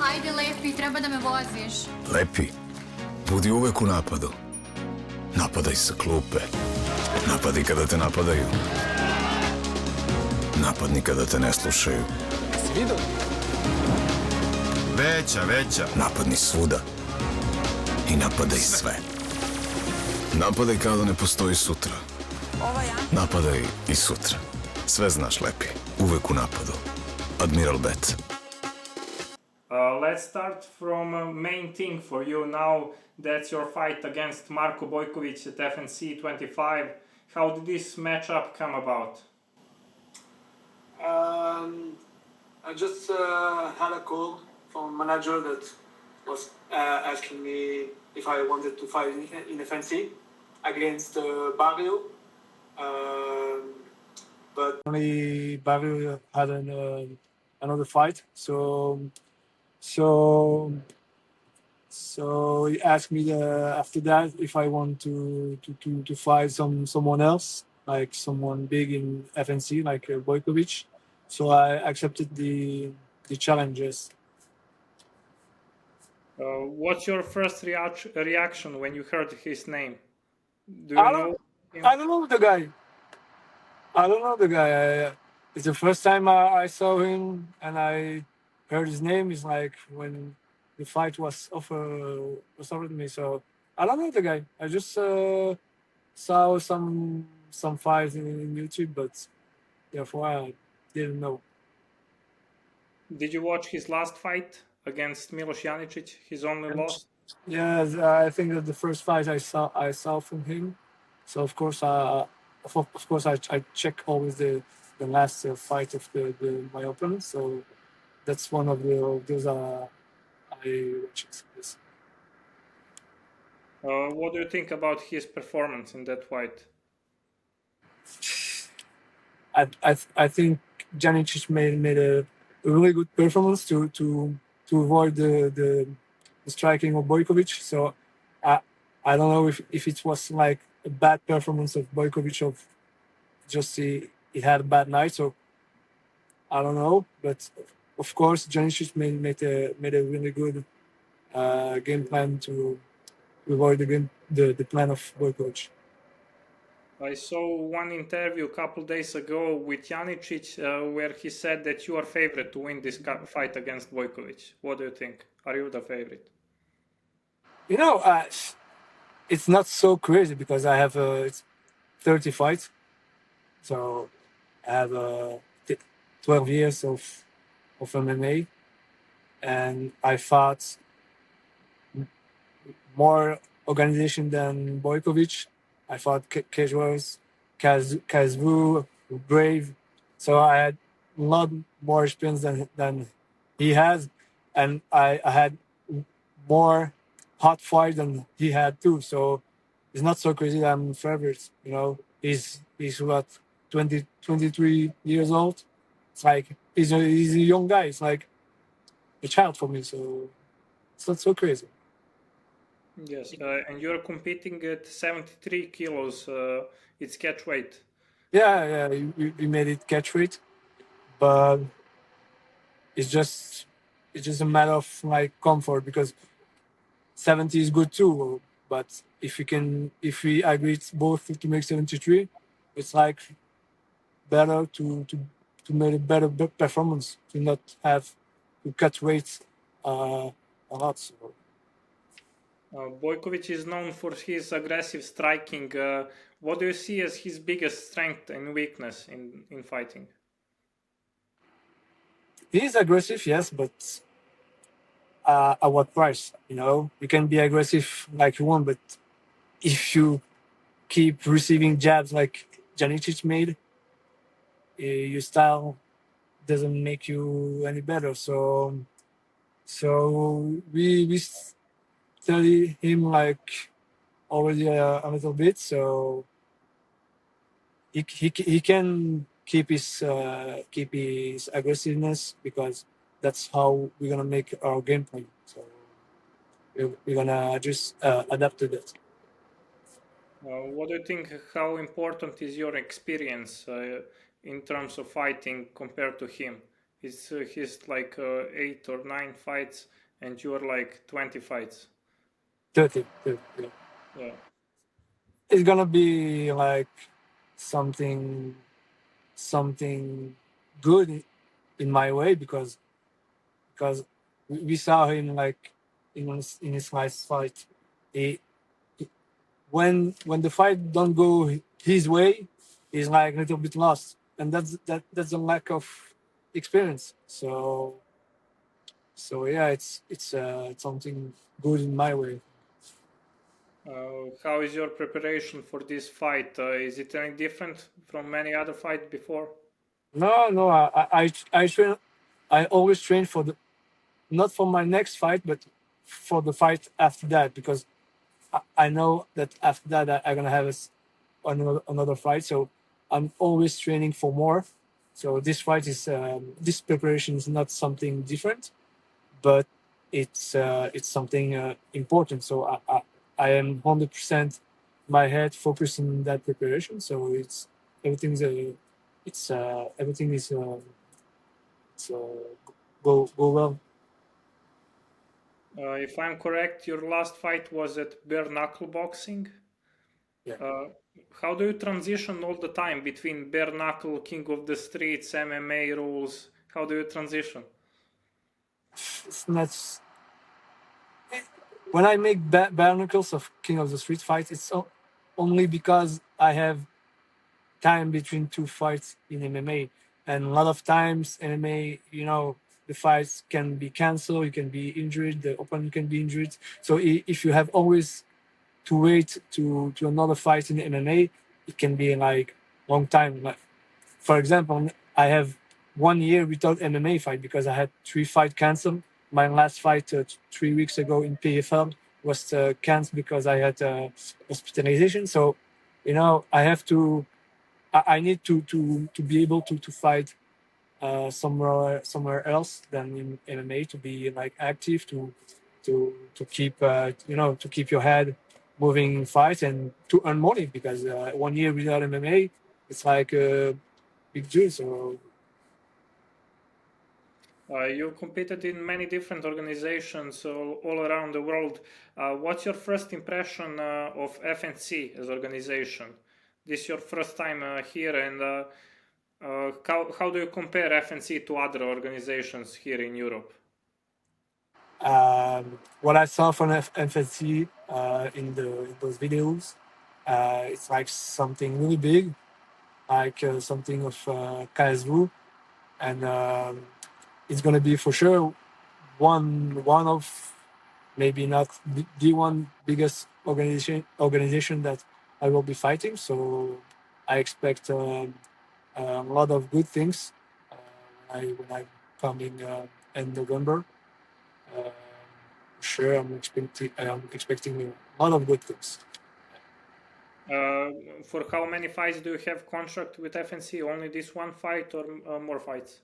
Ajde, Lepi, treba da me voziš. Lepi, budi uvek u napadu. Napadaj sa klupe. Napadaj kada te napadaju. Napadni kada te ne slušaju. Jesi vidio? Veća. Napadni svuda. I napadaj sve. Napadaj kao da ne postoji sutra. Napadaj i sutra. Sve znaš, Lepi. Uvek u napadu. Admiral Bet. Let's start from main thing for you now. That's your fight against Marka Bojković at FNC 25. How did this matchup come about? I just had a call from a manager that was asking me if I wanted to fight in FNC against Barrio. But only Barrio had another fight, so he asked me after that if I want to fight someone else, like someone big in FNC, like Bojković. So I accepted the challenges. What's your first reaction when you heard his name? Do you know him? I don't know the guy. It's the first time I saw him and I heard his name. It's like when the fight was offered to me. So I don't know the guy. I just saw some fights in YouTube, but therefore I didn't know. Did you watch his last fight against Miloš Janicic? His only loss? Yes, I think that the first fight I saw from him. So of course I check always the last fight of my opponent. So that's one of those I watch. Yes. What do you think about his performance in that fight? I think Janicic made a really good performance to avoid the striking of Bojković. So I don't know if it was like a bad performance of Bojković, of just he had a bad night. So I don't know, but of course Janicic made a really good game plan to avoid the plan of Bojković. I saw one interview a couple days ago with Janicic where he said that you are favorite to win this fight against Bojković. What do you think? Are you the favorite? You know, it's not so crazy because I have 30 fights. So I have 12 years of MMA, and I fought more organization than Bojković. I fought Casuals, Kazvu, Brave. So I had a lot more experience than he has, and I had more hot fight than he had too. So it's not so crazy that I'm favorite. You know, he's what, 23 years old. It's like he's a young guy. It's like a child for me. So it's not so crazy. Yes, and you're competing at 73 kilos. It's catch weight. Yeah, we made it catch weight, but it's just a matter of like comfort, because 70 is good too. But if we agree both to make 73, it's like better to make a better performance, to not have to cut weight a lot. So. Bojković is known for his aggressive striking. What do you see as his biggest strength and weakness in fighting? He's aggressive, yes, but at what price? You know, you can be aggressive like you want, but if you keep receiving jabs like Janicic made, your style doesn't make you any better. So we study him like already a little bit, so he can keep his aggressiveness, because that's how we're gonna make our game plan. So we're gonna just adapt to that. What do you think? How important is your experience in terms of fighting compared to him? He's like 8 or 9 fights, and you're like 20 fights. 30, yeah. Yeah. It's gonna be like something good in my way because we saw him like in his last fight. He when the fight don't go his way, he's like a little bit lost, and that's a lack of experience. So yeah, it's something good in my way. How is your preparation for this fight? Is it any different from any other fight before? No, I train. I always train for the not for my next fight, but for the fight after that because I know that after that I'm gonna have another fight. So I'm always training for more. So this fight is this preparation is not something different, but it's something important. So I am 100% my head focused on that preparation. So everything's everything is it's, go well. If I'm correct, your last fight was at bare knuckle boxing. Yeah. How do you transition all the time between bare knuckle, king of the streets, MMA rules? How do you transition? It's not. When I make bare knuckles of King of the Street fights, it's only because I have time between two fights in MMA, and a lot of times MMA, the fights can be canceled, you can be injured, the opponent can be injured. So if you have always to wait to another fight in MMA, it can be like long time. Like, for example, I have 1 year without MMA fight because I had 3 fights canceled. My last fight 3 weeks ago in PFL was canceled because I had hospitalization. So, I have to. I need to be able to fight somewhere else than in MMA to be like active to keep to keep your head moving in fights and to earn money because 1 year without MMA it's like a big deal. So You competed in many different organizations all around the world. What's your first impression of FNC as organization? This is your first time here, and how do you compare FNC to other organizations here in Europe? what I saw from FNC in those videos, it's like something really big, like something of KSV, and it's gonna be for sure one of maybe not the one biggest organization that I will be fighting. So I expect a lot of good things when I come in November. Uh, sure, I'm expecting a lot of good things. For how many fights do you have contract with FNC? Only this one fight or more fights?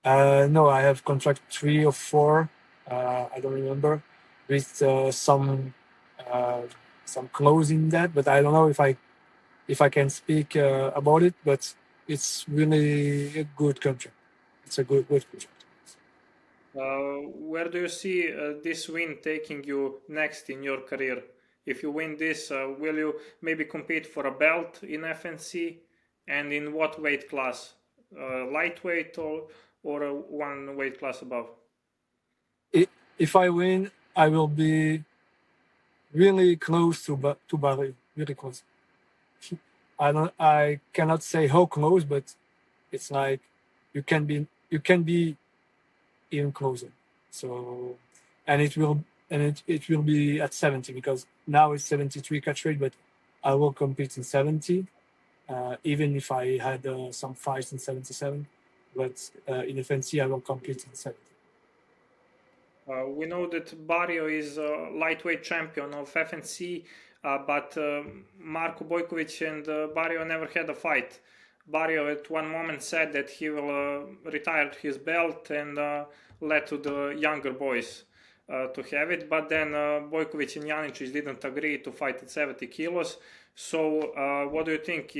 No, I have contract 3 or 4. I don't remember with uh, some clause in that, but I don't know if I can speak about it. But it's really a good contract. It's a good contract. Where do you see this win taking you next in your career? If you win this, will you maybe compete for a belt in FNC? And in what weight class? Lightweight or one weight class above? If I win, I will be really close to Barry. Really close. I cannot say how close, but it's like you can be even closer. So, and it will be at 70 because now it's 73 catch rate, but I will compete in 70, even if I had some fights in 77. But in FNC, I will compete in 70. We know that Barrio is a lightweight champion of FNC, but Marko Bojković and Barrio never had a fight. Barrio at one moment said that he will retire his belt and let to the younger boys to have it, but then Bojković and Janicic didn't agree to fight at 70 kilos. So what do you think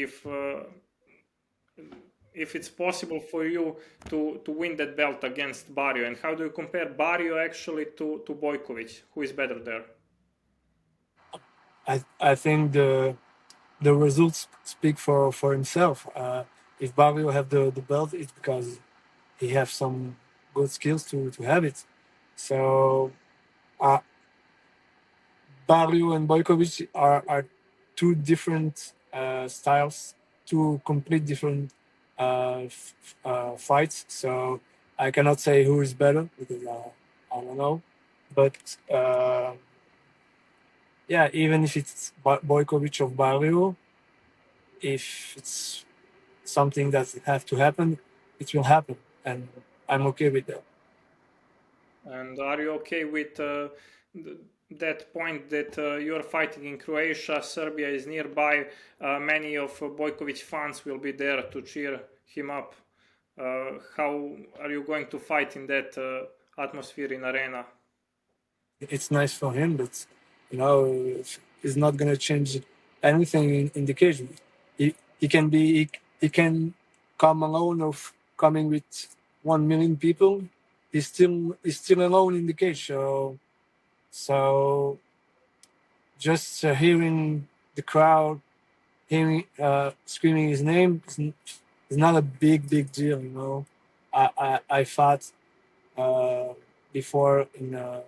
if it's possible for you to win that belt against Barrio, and how do you compare Barrio actually to Bojković? Who is better there? I think the results speak for himself. If Barrio have the belt, it's because he have some good skills to have it. So uh, Barrio and Bojković are two different styles, two complete different fights. So I cannot say who is better because I don't know. But yeah, even if it's Bojković or Barrio, if it's something that have to happen, it will happen, and I'm okay with that. And are you okay with that point that you're fighting in Croatia, Serbia is nearby, many of Bojković fans will be there to cheer him up? How are you going to fight in that atmosphere in arena? It's nice for him, but you know, he's not gonna change anything in the cage. He can be he can come alone or coming with 1 million people. He's still alone in the cage. So just hearing the crowd, hearing screaming his name is not a big deal. You know, I fought before in a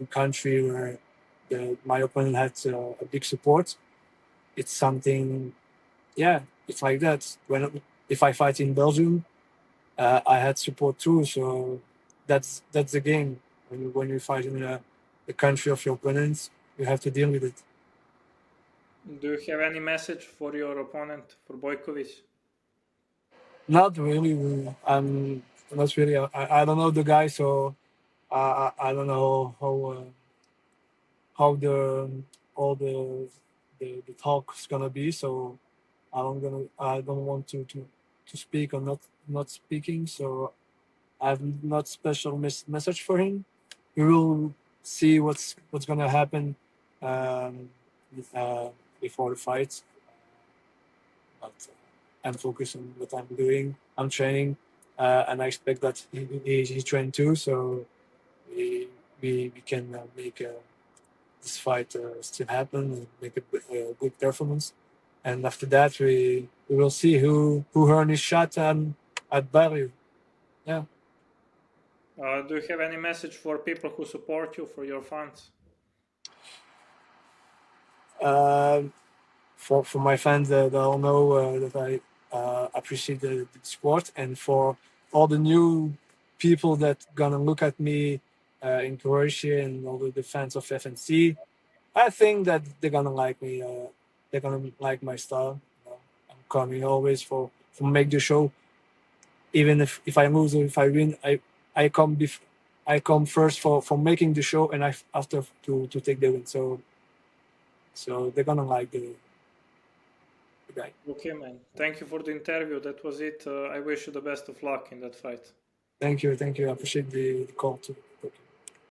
country where my opponent had a big support. It's something, yeah, it's like that. If I fight in Belgium, I had support too. So that's the game. When you fight in the country of your opponents, you have to deal with it. Do you have any message for your opponent, for Bojković? Not really. I'm not really. I don't know the guy, so I don't know how the all the talk is gonna be. So I don't want to speak or not speaking. So I have not special message for him. We will see what's gonna happen um, uh, before the fight. But I'm focused on what I'm doing. I'm training, and I expect that he trained too. So we can make this fight still happen and make a good performance. And after that, we will see who earned his shot at Barrio. Yeah. Do you have any message for people who support you, for your fans? For my fans that all know that I appreciate the sport, and for all the new people that gonna look at me in Croatia and all the fans of FNC, I think that they're gonna like me. They're gonna like my style. You know, I'm coming always for make the show. Even if I lose or if I win, I come I come first for making the show, and I after to take the win. So they're gonna like the guy. Okay, man. Thank you for the interview. That was it. I wish you the best of luck in that fight. Thank you. I appreciate the call too.